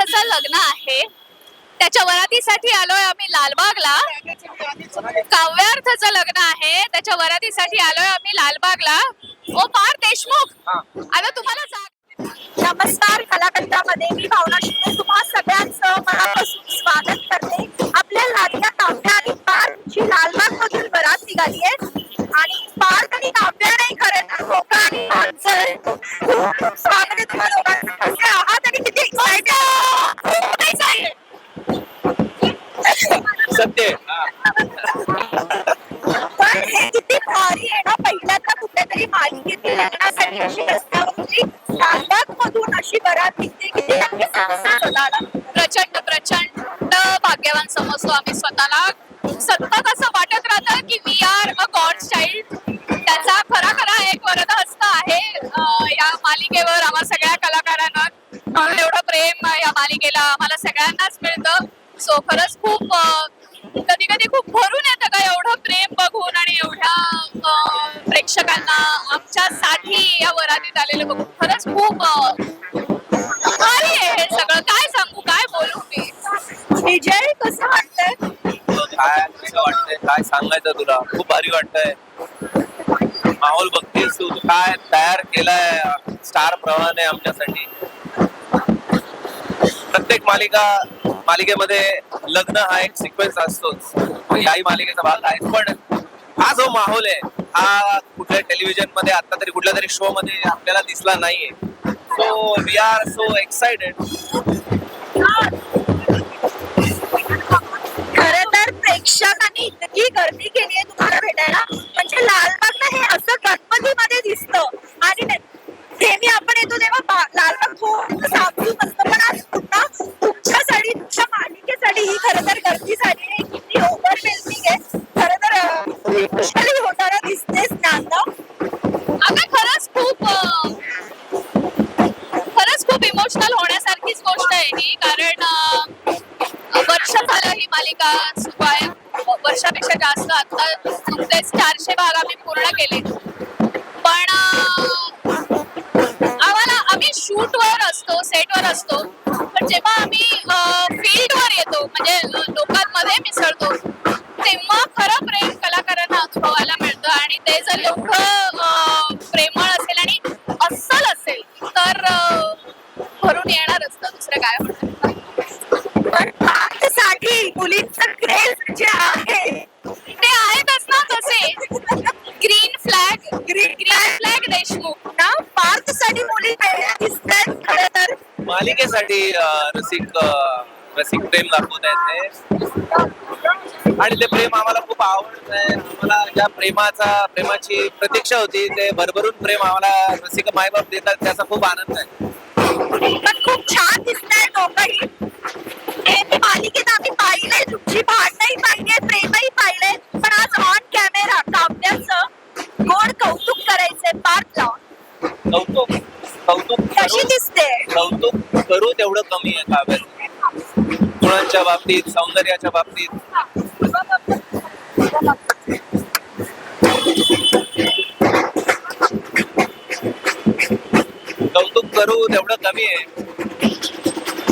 काव्यार्थचं लग्न आहे, त्याच्या वरातीसाठी आलोय आम्ही लालबागला. काव्यार्थचं लग्न आहे, त्याच्या वरातीसाठी आलोय आम्ही लालबागला. ओ पार देशमुख, आता तुम्हाला नमस्कार. कलाकंठामध्ये मी भावना शिंदे तुम्हा सगळ्यांचं मनापासून स्वागत करते. आपल्या लाडक्या काव्या आणि पारची लालबाग मधून बरात निघाली आहे आणि पार आणि काव्या नाही खरं तर कोका आणि माणसं. खूप स्वागत आहे तुम्हा दोघांचं. कसे आहात आणि किती एक्साइटेड? सत्य पण हे किती भारी आहे ना, पहिल्यांदा कुठल्यातरी मालिकेतील लग्नासाठी अशी रस्त्यावरची लालबाग मधून अशी बरात निघते. किती स्वतःला प्रचंड प्रचंड भाग्यवान समजतो आम्ही स्वतःला. सतत असं वाटत राहतं की we are a God child. त्याचा खरा खरा एक वरदहस्त आहे या मालिकेवर आम्हा सगळ्या कलाकारांना. म्हणून एवढं प्रेम या मालिकेला आम्हाला सगळ्यांनाच मिळतं. सो खरंच खूप कधी कधी खूप भरून येतं का एवढं प्रेम बघून आणि एवढ्या प्रेक्षकांना आमच्यासाठी या वरातीत आलेलं बघून. खरंच खूप भारी आहे हे सगळं. काय सांगू, काय बोलू मी. विजय कसं वाटतंय? काय कसं वाटतंय, काय सांगायचं तुला. खूप भारी वाटतंय. माहोल बघतेस तू काय तयार केलाय स्टार प्रवाहाने आमच्यासाठी. प्रत्येक मालिकेमध्ये लग्न हा एक सिक्वेन्स असतोच, याही मालिकेचा भाग आहे. पण हा जो माहोल आहे हा कुठल्या टेलिव्हिजन मध्ये आता तरी कुठल्या तरी शो मध्ये आपल्याला दिसला नाहीये. So we are so excited. खरं तर प्रेक्षकांनी इतकी गर्दी केली आहे तुम्हाला भेटायला. म्हणजे लालबागला हे असं गणपतीमध्ये दिसतं आणि नेहमी आपण येतो तेव्हा लालबाग थोडं सावली असतं. पण आज पुन्हा तुमच्यासाठी तुमच्या मालिकेसाठी ही खरं तर गर्दी झाली आहे. किती ओव्हरवेल्मिंग आहे खरं तर. इमोशनली होताना दिसतेच ज्ञानदा. आता खरंच खूप इमोशनल होण्यासारखीच गोष्ट आहे ही. कारण वर्ष झालं ही मालिका सुरू आहे. वर्षापेक्षा जास्त. आता नुकतेच 400 भाग आम्ही पूर्ण केले. पण आम्ही शूटवर असतो, सेटवर असतो, पण जेव्हा आम्ही फील्डवर येतो म्हणजे लोकांमध्ये मिसळतो तेव्हा खरं प्रेम कलाकारांना अनुभवायला मिळतं. आणि ते जर एवढं प्रेमळ असेल आणि अस्सल असेल तर भरून येणारच ना. दुसरं काय म्हणतात. पण पार्टसाठी मुलींचं क्रेज जे आहे ते आहेतच ना तसे. ग्रीन फ्लॅग देशमुख ना, पार्थसाठी मुली पहिल्या दिसतात खरं तर. मालिकेसाठी रसिक प्रेम दाखवत आहेत आणि ते प्रेम आम्हाला खूप आवडत आहे. आम्हाला ज्या प्रेमाची प्रतीक्षा होती ते भरभरून प्रेम आम्हाला रसिक मायबाप देतात. त्याचा खूप आनंद आहे. पण खूप छान दिसतंय दोघंही. हे मालिकेत आम्ही पाहिलंय, तुमची भांडणही पाहिलीत, प्रेमही पाहिलंय. पण आज ऑन कॅमेरा काव्याचं गोड कौतुक करायचंय पार्थला. कौतुक कशी दिसते? कौतुक करू तेवढं कमी आहे काव्यात. गुणांच्या बाबतीत, सौंदर्याच्या बाबतीत. कौतुक करू तेवढं कमी आहे.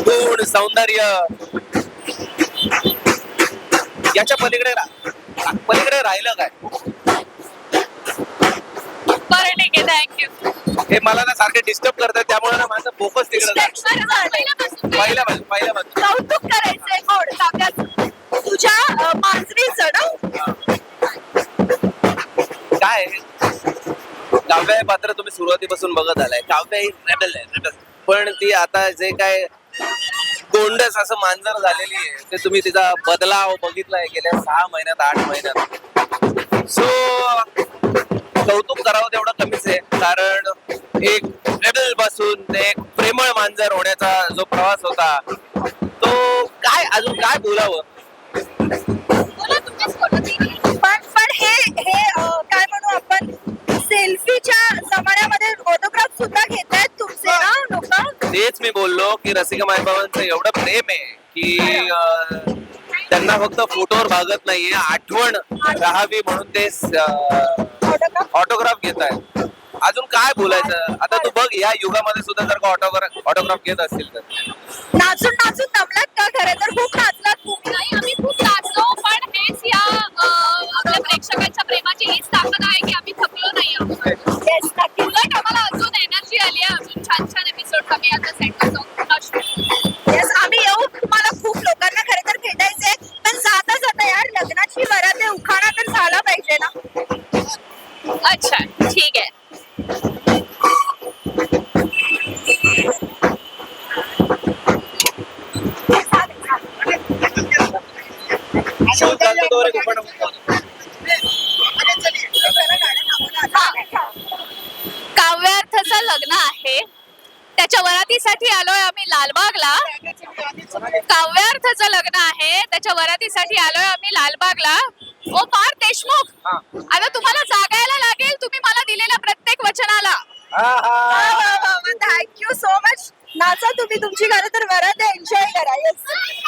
गुण, सौंदर्य याच्या पलीकडे राहिलं काय. बरं ठीक आहे. थँक्यू. हे मला ना सारखे डिस्टर्ब करतात, त्यामुळे ना माझं फोकस तिकडे पहिल्यापासून कौतुक करायचंय गोड काव्याचं तुझ्या मांजरीचं ना. काय काव्य हे पात्र तुम्ही सुरुवातीपासून बघत आलाय. काव्य ही रेबल आहे. पण ती आता जे काय गोंडस असं मांजर झालेली आहे ते तुम्ही तिचा बदलाव बघितलाय गेल्या 6 महिन्यात 8 महिन्यात. सो कौतुक करावं तेवढं कमीच आहे. कारण एक रेबल पासून एक प्रेमळ मांजर होण्याचा जो प्रवास होता तो काय अजून काय बोलावं. पण हे काय म्हणू आपण, सेल्फीच्या जमान्यामध्ये ऑटोग्राफ सुद्धा घेतायत तुमचे ना लोक. तेच मी बोललो की रसिका मायबाबांचं एवढं प्रेम आहे की त्यांना फक्त फोटोवर भागत नाहीये, आठवण राहावी म्हणून ते ऑटोग्राफ घेत आहेत. अजून काय बोलायचं आता तू बघ या युगामध्ये सुद्धा जर का ऑटोग्राफ घेत असतील तर नाचून नाचून दमलात का? खरं तर खूप नाचलात खूप. नाही आम्ही खूप नाचलो पण हेच या आपल्या प्रेक्षकांच्या प्रेमाची हीच ताकद आहे की आम्ही थकलो नाही आहोत. Yes, नक्की. उलट आम्हाला अजून एनर्जी आली आहे अजून छान छान एपिसोड आम्ही आता सेंटर जाऊन Yes, आम्ही येऊ. तुम्हाला खूप लोकांना खरं तर भेटायचंय पण जाता जाता यार लग्नाची वरात आहे, उखाणा तर झाला पाहिजे ना. अच्छा ठीक आहे. काव्यार्थचं लग्न आहे त्याच्या वरातीसाठी आलोय आम्ही लालबागला. काव्यार्थचं लग्न आहे त्याच्या वरातीसाठी आलोय आम्ही लालबागला. ओ पार देशमुख, आता तुम्हाला जागायला लागेल तुम्ही मला दिलेल्या प्रत्येक वचनाला. Thank you so much. नाचा तुम्ही, तुमची खरं तर वरात आहे, एन्जॉय करा. Yes.